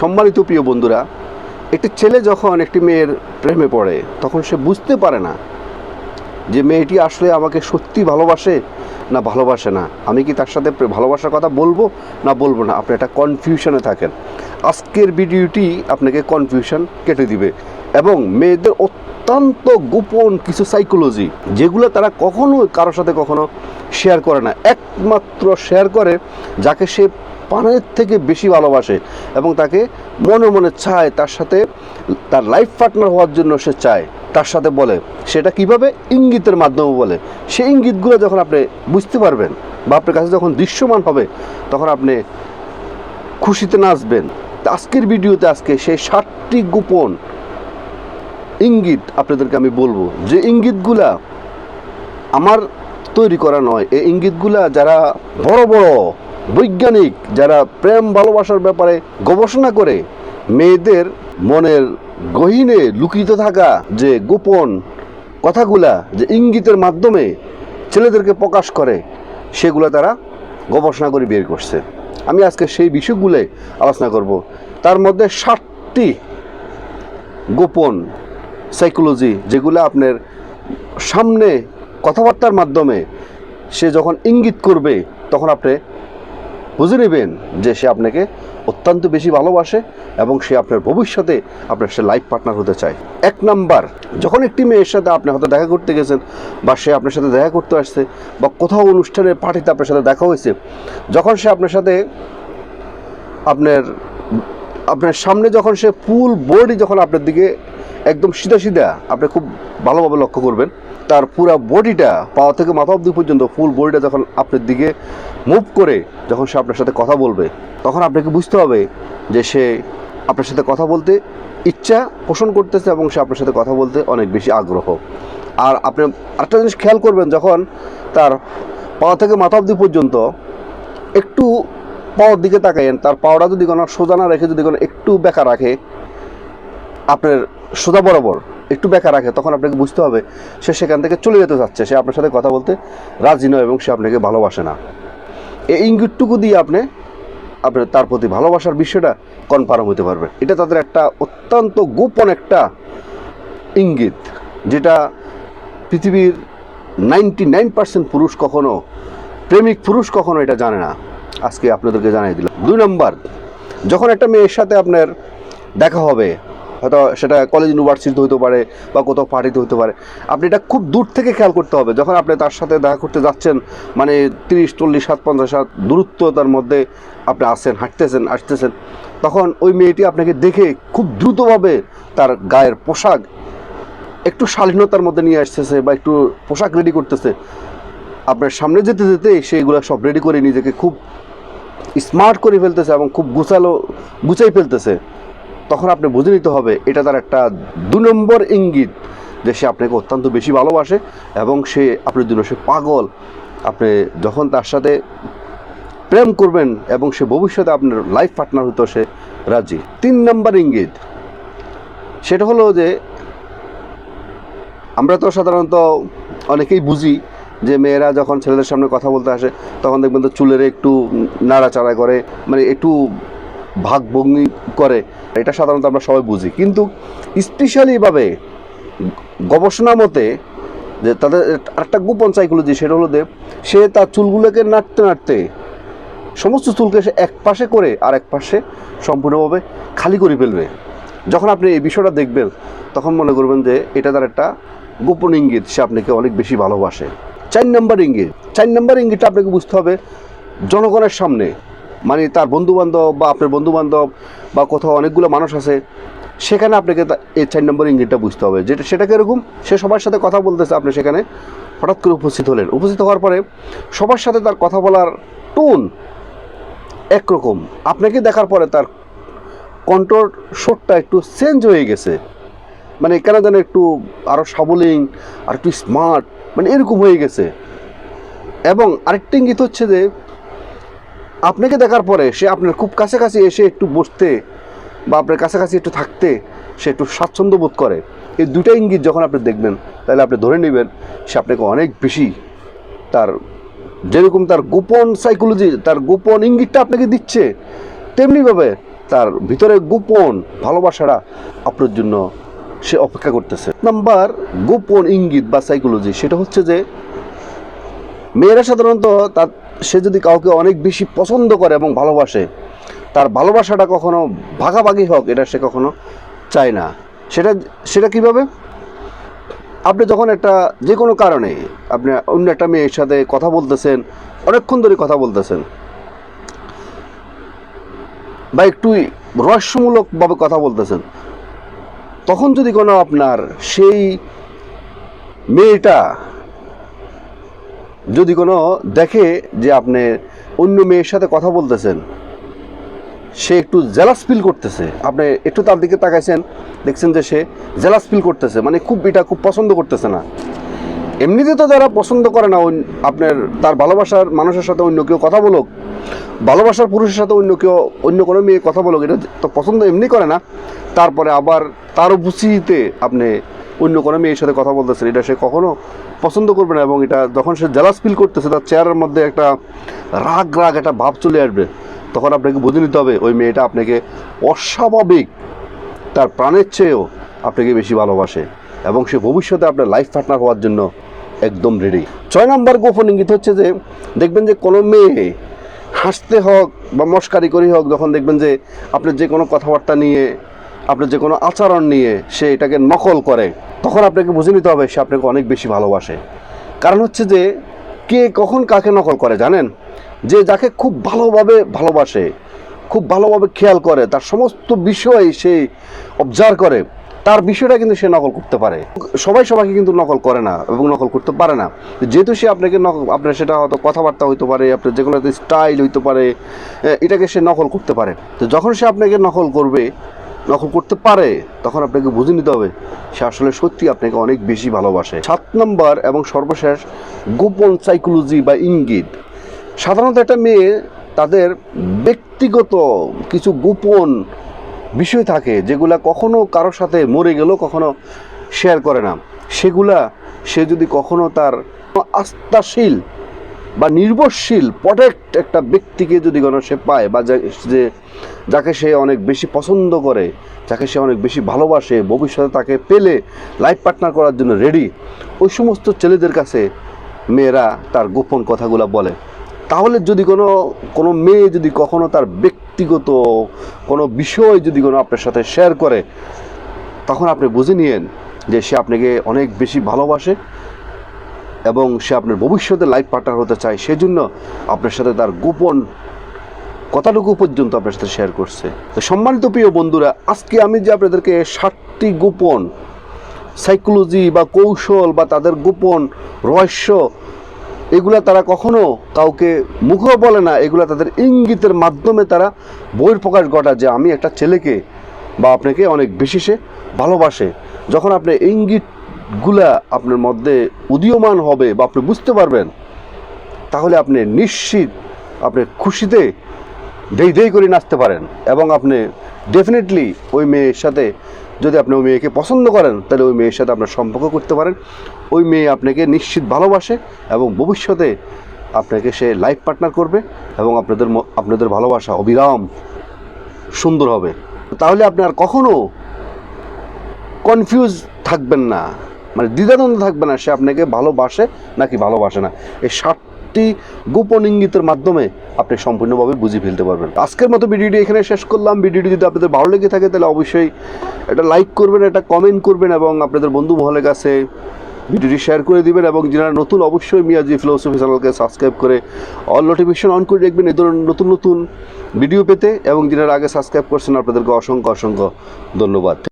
সম্মানিত প্রিয় বন্ধুরা, একটি ছেলে যখন একটি মেয়ের প্রেমে পড়ে তখন সে বুঝতে পারে না যে মেয়েটি আসলে আমাকে সত্যি ভালোবাসে না ভালোবাসে না, আমি কি তার সাথে ভালোবাসার কথা বলবো না বলবো না। আপনি একটা কনফিউশনে থাকেন। আজকের ভিডিওটি আপনাকে কনফিউশন কেটে দিবে এবং মেয়েদের অত্যন্ত গোপন কিছু সাইকোলজি যেগুলো তারা কখনো কারোর সাথে কখনো শেয়ার করে না, একমাত্র শেয়ার করে যাকে সে প্রাণের থেকে বেশি ভালোবাসে এবং তাকে মনে মনে চায়, তার সাথে তার লাইফ পার্টনার হওয়ার জন্য সে চায়, তার সাথে বলে। সেটা কিভাবে? ইঙ্গিতের মাধ্যমে বলে। সেই ইঙ্গিতগুলো যখন আপনি বুঝতে পারবেন বা আপনার কাছে যখন দৃশ্যমান হবে তখন আপনি খুশিতে নাচবেন। আজকের ভিডিওতে আজকে সেই 7টি গোপন ইঙ্গিত আপনাদেরকে আমি বলবো, যে ইঙ্গিতগুলা আমার তৈরি করা নয়। এই ইঙ্গিতগুলা যারা বড় বড় বৈজ্ঞানিক, যারা প্রেম ভালোবাসার ব্যাপারে গবেষণা করে, মেয়েদের মনের গহীনে লুকিয়ে থাকা যে গোপন কথাগুলা যে ইঙ্গিতের মাধ্যমে ছেলেদেরকে প্রকাশ করে, সেগুলো তারা গবেষণা করে বের করছে। আমি আজকে সেই বিষয়গুলো আলোচনা করব। তার মধ্যে 7টি গোপন সাইকোলজি যেগুলো আপনার সামনে কথাবার্তার মাধ্যমে সে যখন ইঙ্গিত করবে তখন আপনি বুঝে নেবেন যে সে আপনাকে অত্যন্ত বেশি ভালোবাসে এবং সে আপনার ভবিষ্যতে আপনার সে লাইফ পার্টনার হতে চায়। 1 নাম্বার, যখন একটি মেয়ের সাথে আপনি হয়তো দেখা করতে গেছেন বা সে আপনার সাথে দেখা করতে আসছে বা কোথাও অনুষ্ঠানে পার্টিতে আপনার সাথে দেখা হয়েছে, যখন সে আপনার সাথে আপনার সামনে যখন সে ফুল বডি যখন আপনার দিকে একদম সিধা সিধা, আপনি খুব ভালোভাবে লক্ষ্য করবেন, তার পুরো বডিটা পা থেকে মাথা অবধি পর্যন্ত ফুল বডিটা যখন আপনার দিকে মুভ করে যখন সে আপনার সাথে কথা বলবে, তখন আপনাকে বুঝতে হবে যে সে আপনার সাথে কথা বলতে ইচ্ছা পোষণ করতেছে এবং সে আপনার সাথে কথা বলতে অনেক বেশি আগ্রহ। আর আপনি আরেকটা জিনিস খেয়াল করবেন, যখন তার পা থেকে মাথা অবধি পর্যন্ত একটু পাওয়ার দিকে তাকাইন, তার পাওয়াটা যদি কোনো সোজা না রেখে যদি কোনো একটু বেঁকা রাখে, আপনার সোজা বরাবর একটু বেঁকা রাখে, তখন আপনাকে বুঝতে হবে সে সেখান থেকে চলে যেতে চাচ্ছে, সে আপনার সাথে কথা বলতে রাজি নয় এবং সে আপনাকে ভালোবাসে না। এই ইঙ্গিতটুকু দিয়ে আপনি তার প্রতি ভালোবাসার বিষয়টা কনফার্ম হতে পারবেন। এটা তাদের একটা অত্যন্ত গোপন একটা ইঙ্গিত, যেটা পৃথিবীর 99% পুরুষ কখনো, প্রেমিক পুরুষ কখনো এটা জানে না। আজকে আপনাদেরকে জানিয়ে দিলাম। 2 নাম্বার, যখন একটা মেয়ের সাথে আপনার দেখা হবে, হয়তো সেটা কলেজ ইউনিভার্সিটিতে হতে পারে বা কোথাও পার্টিতে হতে পারে, আপনি এটা খুব দূর থেকে খেয়াল করতে হবে। যখন আপনি তার সাথে দেখা করতে যাচ্ছেন, মানে 30, 40, 50 দূরত্বতার মধ্যে আপনি আসেন, হাঁটতেছেন, আসতেছেন, তখন ওই মেয়েটি আপনাকে দেখে খুব দ্রুতভাবে তার গায়ের পোশাক একটু শালীনতার মধ্যে নিয়ে আসতেছে বা একটু পোশাক রেডি করতেছে, আপনার সামনে যেতে যেতে সেইগুলো সব রেডি করে নিজেকে খুব স্মার্ট করে ফেলতেছে এবং খুব গুছাই ফেলতেছে, তখন আপনি বুঝে নিতে হবে এটা তার একটা 2 নম্বর ইঙ্গিত যে সে আপনাকে অত্যন্ত বেশি ভালোবাসে এবং সে আপনার জন্য সে পাগল। আপনি যখন তার সাথে প্রেম করবেন এবং সে ভবিষ্যতে আপনার লাইফ পার্টনার হতে সে রাজি। 3 নম্বর ইঙ্গিত, সেটা হলো যে আমরা তো সাধারণত অনেকেই বুঝি যে মেয়েরা যখন ছেলেদের সামনে কথা বলতে আসে তখন দেখবেন তো চুলের একটু নাড়াচাড়া করে, মানে একটু ভাগভঙ্গি করে, এটা সাধারণত আমরা সবাই বুঝি। কিন্তু স্পেশালিভাবে গবেষণা মতে যে তাদের একটা গোপন সাইকোলজি, সেটা হলো যে সে তার চুলগুলোকে নাড়তে নাড়তে সমস্ত চুলকে সে এক পাশে করে আর এক পাশে সম্পূর্ণভাবে খালি করে ফেলবে। যখন আপনি এই বিষয়টা দেখবেন তখন মনে করবেন যে এটা তার একটা গোপন ইঙ্গিত, সে আপনাকে অনেক বেশি ভালোবাসে। 4 নম্বর ইঙ্গিত, 4 নম্বর ইঙ্গিতটা আপনাকে বুঝতে হবে জনগণের সামনে, মানে তার বন্ধুবান্ধব বা আপনার বন্ধুবান্ধব বা কোথাও অনেকগুলো মানুষ আছে, সেখানে আপনাকে এই 4 নম্বর ইঙ্গিতটা বুঝতে হবে। সেটা কীরকম? সে সবার সাথে কথা বলতেছে, আপনি সেখানে হঠাৎ করে উপস্থিত হলেন। উপস্থিত হওয়ার পরে সবার সাথে তার কথা বলার টোন একরকম, আপনাকে দেখার পরে তার কন্ট্রোল শটটা একটু চেঞ্জ হয়ে গেছে, মানে কেন যেন একটু আরও সাবলীন আর একটু স্মার্ট, মানে এরকম হয়ে গেছে। এবং আরেকটা ইঙ্গিত হচ্ছে যে আপনাকে দেখার পরে সে আপনার খুব কাছাকাছি এসে একটু বসতে বা আপনার কাছাকাছি একটু থাকতে সে একটু স্বাচ্ছন্দ্য বোধ করে। এই 2টা ইঙ্গিত যখন আপনি দেখবেন তাহলে আপনি ধরে নেবেন সে আপনাকে অনেক বেশি, তার যেরকম তার গোপন সাইকোলজি, তার গোপন ইঙ্গিতটা আপনাকে দিচ্ছে, তেমনিভাবে তার ভিতরে গোপন ভালোবাসাটা আপনার জন্য সে অপেক্ষা করতেছে। নাম্বার গোপন ইঙ্গিত বা সাইকোলজি, সেটা হচ্ছে যে মেয়েরা সাধারণত তার সে যদি কাউকে অনেক বেশি পছন্দ করে এবং ভালোবাসে, তার ভালোবাসাটা কখনো ভাগাভাগি হোক এটা সে কখনো চায় না। সেটা কীভাবে? আপনি যখন একটা যে কোনো কারণে আপনি অন্য একটা মেয়ের সাথে কথা বলতেছেন, অনেকক্ষণ ধরে কথা বলতেছেন বা একটু রহস্যমূলকভাবে কথা বলতেছেন, তখন যদি কোনো আপনার সেই মেয়েটা যদি কোনো দেখে যে আপনি অন্য মেয়ের সাথে কথা বলতেছেন, সে একটু জেলাস ফিল করতেছে, আপনি একটু তার দিকে তাকাইছেন, দেখছেন যে সে জেলাস ফিল করতেছে, মানে এটা খুব পছন্দ করতেছে না। এমনিতে তো যারা পছন্দ করে না আপনার তার ভালোবাসার মানুষের সাথে অন্য কেউ কথা বলুক, ভালোবাসার পুরুষের সাথে অন্য কোনো মেয়ে কথা বলুক, এটা তো পছন্দ এমনি করে না। তারপরে আবার তার উপস্থিতিতে আপনি অন্য কোনো মেয়ের সাথে কথা বলতেছেন, এটা সে কখনো পছন্দ করবে না। এবং এটা যখন সে জেলাস ফিল করতেছে, তার চেহারার মধ্যে একটা রাগ একটা ভাব চলে আসবে, তখন আপনাকে বুঝে নিতে হবে ওই মেয়েটা আপনাকে অস্বাভাবিক, তার প্রাণের চেয়েও আপনাকে বেশি ভালোবাসে এবং সে ভবিষ্যতে আপনার লাইফ পার্টনার হওয়ার জন্য একদম রেডি। 6 নম্বর গোপন ইঙ্গিত হচ্ছে যে দেখবেন যে কোনো মেয়ে হাসতে হোক বা মস্কারি করি হোক, যখন দেখবেন যে আপনার যে কোনো কথাবার্তা নিয়ে, আপনার যে কোনো আচরণ নিয়ে সে এটাকে নকল করে, তখন আপনাকে বুঝে নিতে হবে সে আপনাকে অনেক বেশি ভালোবাসে। কারণ হচ্ছে যে কে কখন কাকে নকল করে জানেন? যে যাকে খুব ভালোভাবে ভালোবাসে, খুব ভালোভাবে খেয়াল করে, তার সমস্ত বিষয় সে অবজার্ভ করে, তার বিষয়টা কিন্তু সে নকল করতে পারে। সবাইকে কিন্তু নকল করে না এবং নকল করতে পারে না। যেহেতু সে আপনাকে আপনার সেটা হয়তো কথাবার্তা হইতে পারে, আপনার যে কোনো স্টাইল হইতে পারে, এটাকে সে নকল করতে পারে। তো যখন সে আপনাকে নকল করতে পারে, তখন আপনাকে বুঝে নিতে হবে সে আসলে সত্যি আপনাকে অনেক বেশি ভালোবাসে। 7 নম্বর এবং সর্বশেষ গোপন সাইকোলজি বা ইঙ্গিত। সাধারণত একটা মেয়ে তাদের ব্যক্তিগত কিছু গোপন বিষয় থাকে যেগুলা কখনো কারোর সাথে মরে গেলেও কখনো শেয়ার করে না। সেগুলা সে যদি কখনো তার আস্থাশীল বা নির্ভরশীল প্রোটেক্ট একটা ব্যক্তিকে যদি কোনো সে পায়, বা যাকে সে অনেক বেশি পছন্দ করে, যাকে সে অনেক বেশি ভালোবাসে, ভবিষ্যতে তাকে পেলে লাইফ পার্টনার করার জন্য রেডি, ওই সমস্ত ছেলেদের কাছে মেয়েরা তার গোপন কথাগুলো বলে। তাহলে যদি কোনো মেয়ে যদি কখনো তার ব্যক্তিগত কোনো বিষয় যদি কোনো আপনার সাথে শেয়ার করে, তখন আপনি বুঝে নিয়েন যে সে আপনাকে অনেক বেশি ভালোবাসে এবং সে আপনার ভবিষ্যতে লাইফ পার্টনার হতে চায়, সেজন্য আপনার সাথে তার গোপন কথাটুকু পর্যন্ত আপনার সাথে শেয়ার করছে। তো সম্মানিত প্রিয় বন্ধুরা, আজকে আমি যে আপনাদেরকে 7টি গোপন সাইকোলজি বা কৌশল বা তাদের গোপন রহস্য, এগুলা তারা কখনো কাউকে মুখেও বলে না, এগুলা তাদের ইঙ্গিতের মাধ্যমে তারা বহিঃপ্রকাশ ঘটায় যে আমি একটা ছেলেকে বা আপনাকে অনেক বেশি সে ভালোবাসে। যখন আপনার ইঙ্গিতগুলা আপনার মধ্যে উদীয়মান হবে বা আপনি বুঝতে পারবেন, তাহলে আপনি নিশ্চিত আপনি খুশিতে দেই করে নাচতে পারেন এবং আপনি ডেফিনেটলি ওই মেয়ের সাথে, যদি আপনি ওই মেয়েকে পছন্দ করেন, তাহলে ওই মেয়ের সাথে আপনার সম্পর্ক করতে পারেন। ওই মেয়ে আপনাকে নিশ্চিত ভালোবাসে এবং ভবিষ্যতে আপনাকে সে লাইফ পার্টনার করবে এবং আপনাদের ভালোবাসা অবিরাম সুন্দর হবে। তাহলে আপনি আর কখনো কনফিউজ থাকবেন না, মানে দ্বিধাদ্বন্দ্ব থাকবে না সে আপনাকে ভালোবাসে নাকি ভালোবাসে না। এই 7টি গোপন ইঙ্গিতের মাধ্যমে আপনি সম্পূর্ণভাবে বুঝে ফেলতে পারবেন। আজকের মতো ভিডিওটি এখানে শেষ করলাম। ভিডিওটি যদি আপনাদের ভালো লেগে থাকে তাহলে অবশ্যই একটা লাইক করবেন, একটা কমেন্ট করবেন এবং আপনাদের বন্ধু মহলের কাছে ভিডিওটি শেয়ার করে দিবেন। এবং যারা নতুন, অবশ্যই মিয়াজি ফিলোসফি চ্যানেলকে সাবস্ক্রাইব করে অল নোটিফিকেশন অন করে রাখবেন এই ধরনের নতুন ভিডিও পেতে। এবং যারা আগে সাবস্ক্রাইব করছেন আপনাদেরকে অসংখ্য ধন্যবাদ।